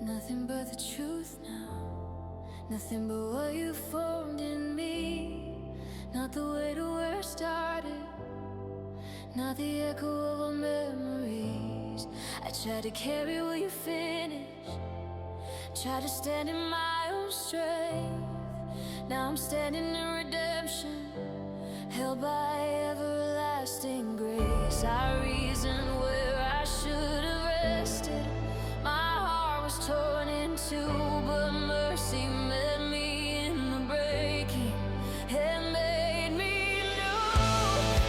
Nothing but the truth now. Nothing but what you formed in me. Not the way to where I started, not the echo of our memories. I tried to carry what you finished, tried to stand in my own strength. Now I'm standing in redemption, held by everlasting grace. I reasoned where I should have rested. My heart was torn in two, but mercy met me in the breaking and made me new.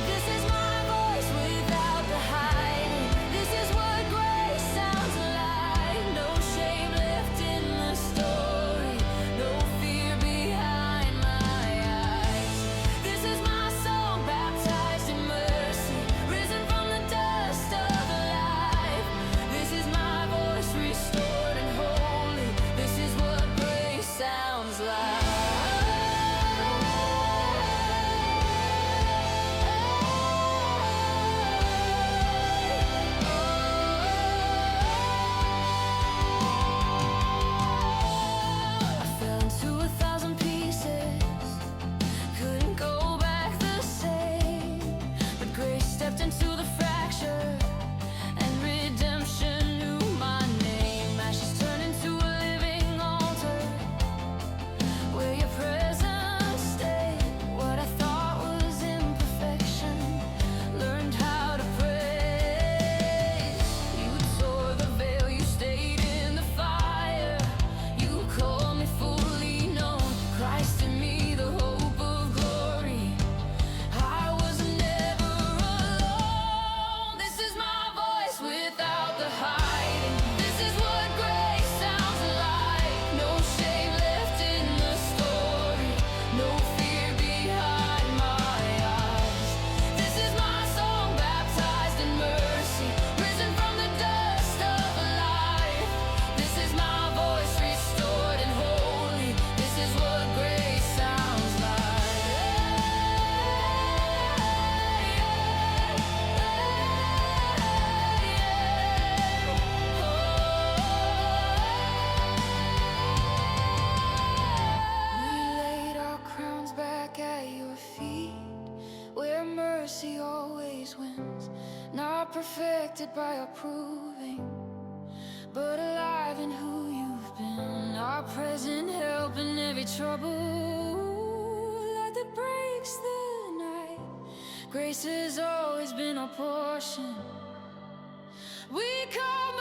This is my voice without the hiding. This is what grace sounds like. No shame left in the story, no fear behind my eyes. This is my song, baptized in mercy, risen from the dust of life. This is my voice, restored and holy. This is what grace sounds like. I fell into 1,000 pieces, couldn't go back the same. But grace stepped into the fracture, and redemption knew my name. Ashes turned into a living altar, where your presence stayed. What I thought was imperfection, learned how to praise. You tore the veil, you stayed in the fire. You called me fully known, Christ in me, the hope of glory. I was never alone. This is my voice without the hiding. This is what grace sounds like. No shame left in the story, no fear behind my eyes. This is my song, baptized in mercy, risen from the dust of life. This is my voice, restored and holy. This is what grace sounds like. We laid our crowns back at your feet, where mercy always wins. Not perfected by our proving, but alive in who you've been. Our present help in every trouble, light that breaks the night. Grace has always been our portion. We come